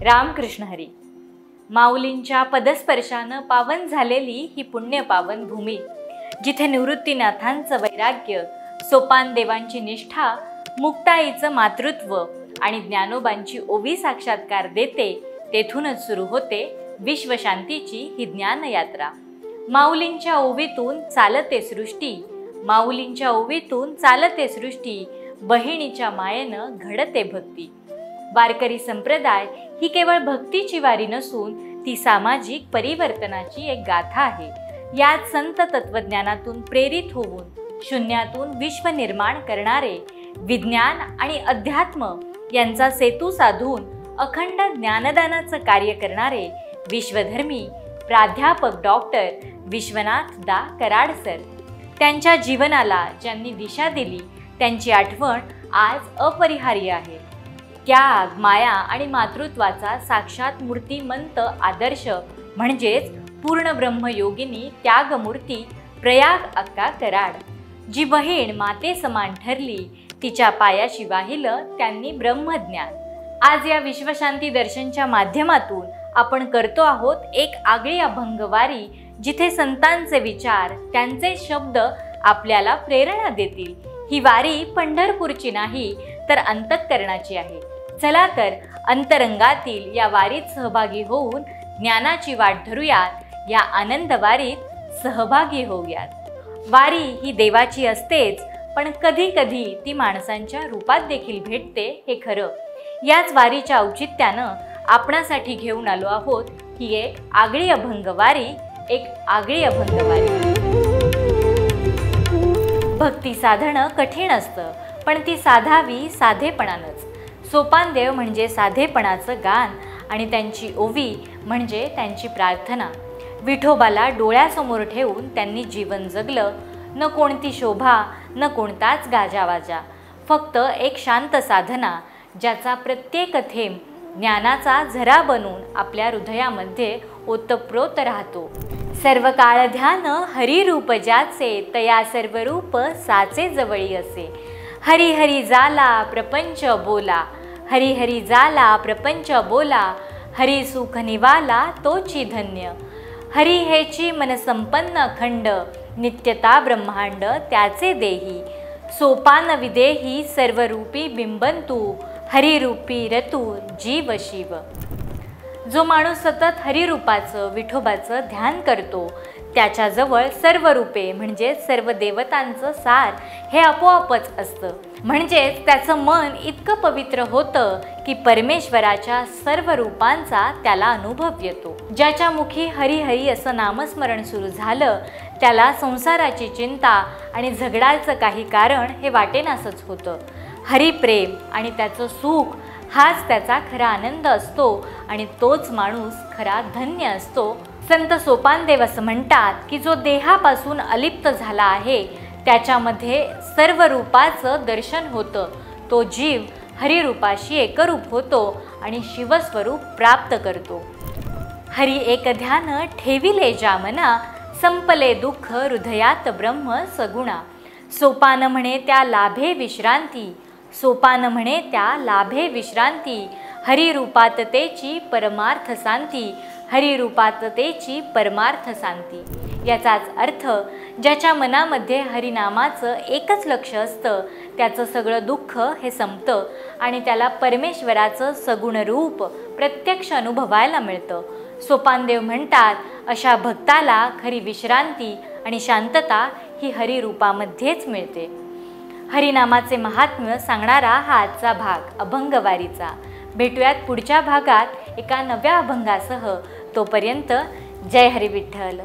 रामकृष्ण हरी. माऊलींच्या पदस्पर्शानं पावन झालेली ही पुण्य पावन भूमी, जिथे निवृत्तीनाथांचं वैराग्य, सोपान देवांची निष्ठा, मुक्ताईचं मातृत्व आणि ज्ञानोबांची ओवी साक्षात्कार देते, तेथूनच सुरू होते विश्वशांतीची ही ज्ञानयात्रा. माऊलींच्या ओवीतून चालते सृष्टी, माऊलींच्या ओवीतून चालते सृष्टी, बहिणीच्या मायेनं घडते भक्ती. वारकरी संप्रदाय ही केवळ भक्तीची वारी नसून ती सामाजिक परिवर्तनाची एक गाथा आहे. यात संत तत्वज्ञानातून प्रेरित होऊन शून्यातून विश्व निर्माण करणारे, विज्ञान आणि अध्यात्म यांचा सेतू साधून अखंड ज्ञानदानाचं कार्य करणारे विश्वधर्मी प्राध्यापक डॉक्टर विश्वनाथ दा कराड सर, त्यांच्या जीवनाला ज्यांनी दिशा दिली त्यांची आठवण आज अपरिहार्य आहे. त्याग, माया आणि मातृत्वाचा साक्षात मूर्तिमंत आदर्श म्हणजेच पूर्ण ब्रह्मयोगिनी त्यागमूर्ती प्रयाग अक्का कराड, जी बहीण माते समान ठरली, तिच्या पायाशी वाहिलं त्यांनी ब्रह्मज्ञान. आज या विश्वशांती दर्शनच्या माध्यमातून आपण करतो आहोत एक आगळी अभंग वारी, जिथे संतांचे विचार, त्यांचे शब्द आपल्याला प्रेरणा देतील. ही वारी पंढरपूरची नाही तर अंतःकरणाची आहे. चला तर अंतरंगातील या वारीत सहभागी होऊन ज्ञानाची वाट धरूयात, या आनंद वारीत सहभागी होऊयात. वारी ही देवाची असतेच, पण कधी कधी ती माणसांच्या रूपात देखील भेटते, हे खरं. याच वारीच्या औचित्यानं आपणासाठी घेऊन आलो आहोत ही एक आगळी अभंग वारी, एक आगळी अभंग वारी. भक्ती साधणं कठीण असतं, पण ती साधावी साधेपणानंच. सोपानदेव म्हणजे साधेपणाचं गान आणि त्यांची ओवी म्हणजे त्यांची प्रार्थना. विठोबाला डोळ्यासमोर ठेवून त्यांनी जीवन जगलं. न कोणती शोभा, न कोणताच गाजावाजा, फक्त एक शांत साधना, ज्याचा प्रत्येक थेंब ज्ञानाचा झरा बनून आपल्या हृदयामध्ये ओतप्रोत राहतो. सर्व काळ ध्यान हरिरूप ज्याचे, तया सर्व रूप साचे जवळी असे. हरी हरी जाला प्रपंच बोला, हरी हरी जाला प्रपंच बोला, हरी सुख निवाला तोची धन्य. हरी हेची मन संपन्न अखंड, नित्यता ब्रह्मांड त्याचे देही. सोपान विदेही सर्वरूपी बिंबंतू, हरिरूपी रतू जीव शिव. जो माणूस सतत हरिरूपाचं, विठोबाचं ध्यान करतो, त्याच्याजवळ सर्व रूपे म्हणजे सर्व देवतांचं सार हे आपोआपच असतं. म्हणजेच त्याचं मन इतकं पवित्र होतं की परमेश्वराच्या सर्व रूपांचा त्याला अनुभव येतो. ज्याच्या मुखी हरी हरी असं नामस्मरण सुरू झालं, त्याला संसाराची चिंता आणि झगडाचं काही कारण हे वाटेनासच होतं. हरिप्रेम आणि त्याचं सुख हाच त्याचा खरा आनंद असतो आणि तोच माणूस खरा धन्य असतो. संत सोपानदेव असं म्हणतात की जो देहापासून अलिप्त झाला आहे, त्याच्यामध्ये सर्व रूपाचं दर्शन होतं. तो जीव हरिरूपाशी एकरूप होतो आणि शिवस्वरूप प्राप्त करतो. हरी एक ध्यान ठेविले ज्या मना, संपले दुःख हृदयात ब्रह्म सगुणा. सोपान म्हणे त्या लाभे विश्रांती, सोपान म्हणे त्या लाभे विश्रांती. हरिरूपाततेची परमार्थ शांती, हरिरूपाततेची परमार्थ शांती. याचाच अर्थ ज्याच्या मनामध्ये हरिनामाचं एकच लक्ष असतं, त्याचं सगळं दुःख हे संपतं आणि त्याला परमेश्वराचं सगुण रूप प्रत्यक्ष अनुभवायला मिळतं. सोपानदेव म्हणतात, अशा भक्ताला खरी विश्रांती आणि शांतता ही हरिरूपामध्येच मिळते. हरिनामाचे महात्म्य सांगणारा हा आजचा भाग अभंगवारीचा. भेटूयात पुढच्या भागात एका नव्या अभंगासह. तोपर्यंत जय हरी विठ्ठल.